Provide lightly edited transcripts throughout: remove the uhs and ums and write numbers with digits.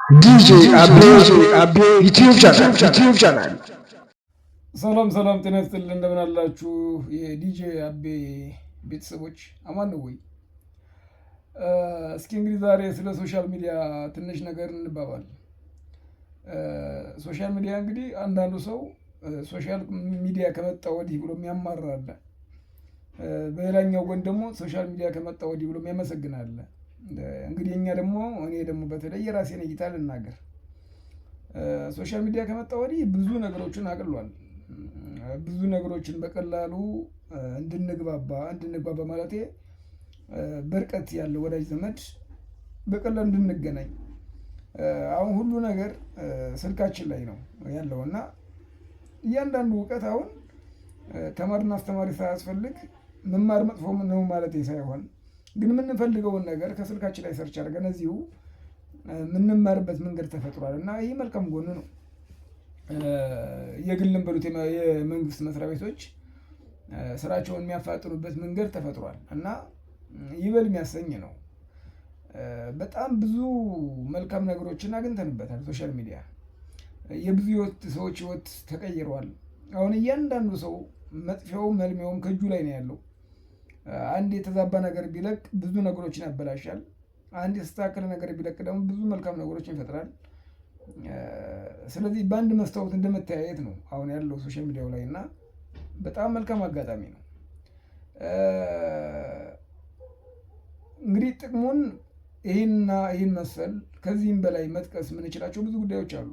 ዲጄ አቤ ዩቲዩብ ቻናል። ሰላም ጤና ይስጥልኝ። እንደምን አላችሁ የዲጄ አቤ ቤተሰቦች አማን ነው ወይ? እስኪ እንግዲህ ዛሬ ስለ ሶሻል ሚዲያ ትንሽ ነገር እንባባል። ሶሻል ሚዲያ እንግዲህ አንዳንዱ ሰው ሶሻል ሚዲያ ከመጣ ወዲህ ብሎ የሚያማራ አለ። በሌላኛው ጎን ደግሞ ሶሻል ሚዲያ ከመጣ ወዲህ ብሎ የሚያመሰግን አለ። እንግዲህ እኔ ደግሞ በተለይ የራሴን እይታ ልናገር። ሶሻል ሚዲያ ከመጣ ወዲህ ብዙ ነገሮችን አቅሏል። ብዙ ነገሮችን በቀላሉ እንድንግባባ ማለቴ በርቀት ያለው ወዳጅ ዘመድ በቀላሉ እንድንገናኝ አሁን ሁሉ ነገር ስልካችን ላይ ነው ያለው እና እያንዳንዱ እውቀት አሁን ተማሪና አስተማሪ ሳያስፈልግ መማር መጥፎ ነው ማለቴ ሳይሆን ግን የምንፈልገውን ነገር ከስልካችን ላይ ሰርች አድርገን እዚሁ የምንማርበት መንገድ ተፈጥሯል እና ይህ መልካም ጎኑ ነው። የግልም በሉት የመንግስት መስሪያ ቤቶች ስራቸውን የሚያፋጥኑበት መንገድ ተፈጥሯል እና ይበል የሚያሰኝ ነው። በጣም ብዙ መልካም ነገሮችን አግኝተንበታል። ሶሻል ሚዲያ የብዙ ሰዎች ህይወት ተቀይሯል። አሁን እያንዳንዱ ሰው መጥፊያውም መልሚያውም ከእጁ ላይ ነው ያለው። አንድ የተዛባ ነገር ቢለቅ ብዙ ነገሮችን ያበላሻል። አንድ የተስተካከለ ነገር ቢለቅ ደግሞ ብዙ መልካም ነገሮችን ይፈጥራል። ስለዚህ በአንድ መስታወት እንደመተያየት ነው አሁን ያለው ሶሻል ሚዲያው ላይ እና በጣም መልካም አጋጣሚ ነው። እንግዲህ ጥቅሙን ይህን መሰል ከዚህም በላይ መጥቀስ የምንችላቸው ብዙ ጉዳዮች አሉ።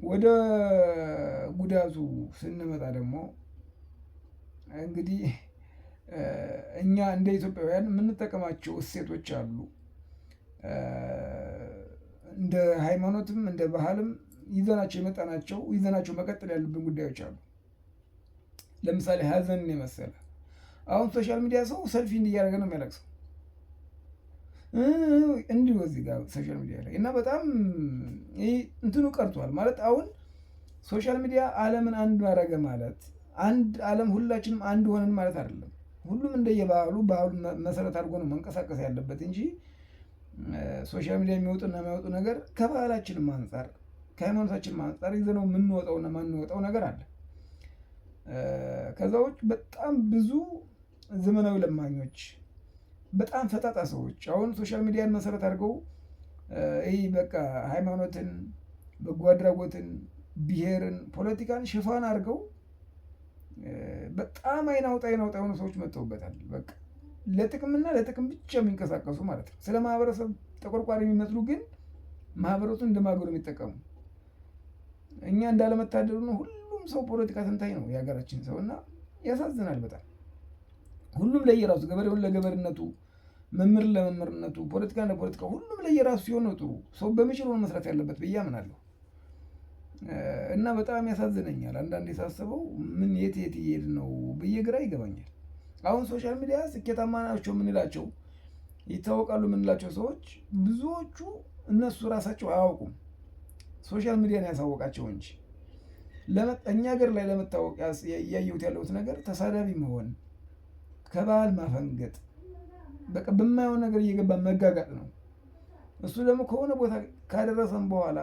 ወደ ጉዳቱ ስንመጣ ደግሞ እንግዲህ እኛ እንደ ኢትዮጵያውያን የምንጠቀማቸው እሴቶች አሉ። እንደ ሃይማኖትም እንደ ባህልም ይዘናቸው መቀጠል ያሉብን ጉዳዮች አሉ። ለምሳሌ ሀዘንን የመሰለ አሁን ሶሻል ሚዲያ ሰው ሰልፊ እንዲያደርገ ነው የሚያለቅሰው እንዲሁ እዚህ ጋር ሶሻል ሚዲያ ላይ እና በጣም እንትኑ ቀርቷል ማለት አሁን ሶሻል ሚዲያ ዓለምን አንድ አደረገ ማለት አንድ ዓለም ሁላችንም አንድ ሆነን ማለት አይደለም። ሁሉም እንደየባህሉ መሰረት አድርጎ ነው መንቀሳቀስ ያለበት እንጂ ሶሻል ሚዲያ የሚወጡና የማይወጡ ነገር ከባህላችንም አንጻር ከሃይማኖታችንም አንጻር ይዘነው የምንወጣውና ማንወጣው ነገር አለ። ከዛ ውጭ በጣም ብዙ ዘመናዊ ለማኞች በጣም ፈጣጣ ሰዎች አሁን ሶሻል ሚዲያን መሰረት አድርገው ይህ በቃ ሃይማኖትን፣ በጎ አድራጎትን፣ ብሔርን፣ ፖለቲካን ሽፋን አድርገው በጣም አይናውጣ የሆኑ ሰዎች መጥተውበታል። በቃ ለጥቅምና ለጥቅም ብቻ የሚንቀሳቀሱ ማለት ነው። ስለ ማህበረሰብ ተቆርቋሪ የሚመስሉ ግን ማህበረቱን እንደማገሩ የሚጠቀሙ እኛ እንዳለመታደሉ ነው። ሁሉም ሰው ፖለቲካ ተንታኝ ነው የሀገራችን ሰው እና ያሳዝናል በጣም። ሁሉም ለየራሱ ገበሬውን ለገበሬነቱ፣ መምህር ለመምህርነቱ፣ ፖለቲካ ለፖለቲካ ሁሉም ለየራሱ ሲሆን ነው ጥሩ ሰው በሚችለው መስራት ያለበት ብዬ አምናለሁ። እና በጣም ያሳዝነኛል አንዳንዴ ሳስበው ምን የት እየሄድ ነው ብዬ ግራ ይገባኛል። አሁን ሶሻል ሚዲያ ስኬታማ ናቸው የምንላቸው ይታወቃሉ የምንላቸው ሰዎች ብዙዎቹ እነሱ ራሳቸው አያውቁም። ሶሻል ሚዲያን ያሳወቃቸው እንጂ እኛ ሀገር ላይ ለመታወቅ እያየሁት ያለሁት ነገር ተሳዳቢ መሆን፣ ከባህል ማፈንገጥ፣ በቃ በማይሆን ነገር እየገባ መጋጋጥ ነው። እሱ ደግሞ ከሆነ ቦታ ካደረሰን በኋላ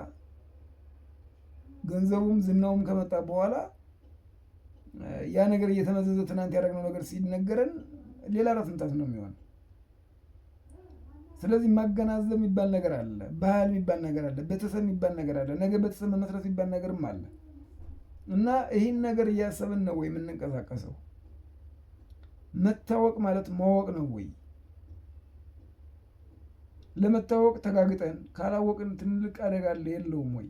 ገንዘቡም ዝናውም ከመጣ በኋላ ያ ነገር እየተመዘዘ ትናንት ያደረግነው ነገር ሲነገረን ሌላ ራስ ምታት ነው የሚሆን። ስለዚህ ማገናዘብ የሚባል ነገር አለ፣ ባህል የሚባል ነገር አለ፣ ቤተሰብ የሚባል ነገር አለ፣ ነገ ቤተሰብ መመስረት የሚባል ነገርም አለ እና ይህን ነገር እያሰብን ነው ወይ የምንንቀሳቀሰው? መታወቅ ማለት ማወቅ ነው ወይ? ለመታወቅ ተጋግጠን ካላወቅን ትልቅ አደጋ አለ የለውም ወይ?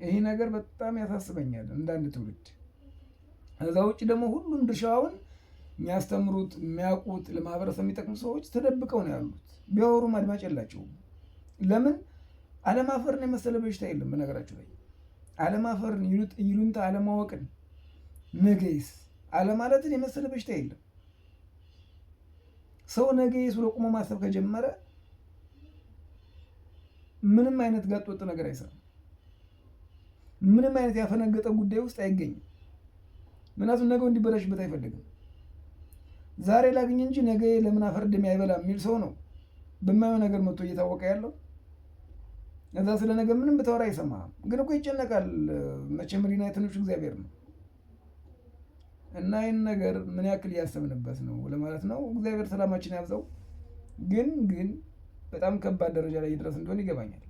ይሄ ነገር በጣም ያሳስበኛል እንዳንድ ትውልድ። ከዛ ውጭ ደግሞ ሁሉም ድርሻውን የሚያስተምሩት የሚያውቁት ለማህበረሰብ የሚጠቅሙ ሰዎች ተደብቀው ነው ያሉት። ቢያወሩም አድማጭ የላቸውም። ለምን? አለማፈርን የመሰለ በሽታ የለም። በነገራችሁ ላይ አለማፈርን፣ ይሉንታ አለማወቅን፣ ነገይስ አለማለትን የመሰለ በሽታ የለም። ሰው ነገይስ ብሎ ቆሞ ማሰብ ከጀመረ ምንም አይነት ጋጥ ወጥ ነገር አይሰራም። ምንም አይነት ያፈነገጠ ጉዳይ ውስጥ አይገኝም። ምክንያቱም ነገው እንዲበላሽበት አይፈልግም። ዛሬ ላግኝ እንጂ ነገ ለምን አፈር ደም አይበላም የሚል ሰው ነው በማየው ነገር መጥቶ እየታወቀ ያለው እዛ ስለ ነገር ምንም ብታወራ አይሰማህም። ግን እኮ ይጨነቃል። መቼም ሕሊና የትንሹ እግዚአብሔር ነው። እና ይህን ነገር ምን ያክል እያሰብንበት ነው ለማለት ነው። እግዚአብሔር ሰላማችን ያብዛው። ግን በጣም ከባድ ደረጃ ላይ ድረስ እንደሆነ ይገባኛል።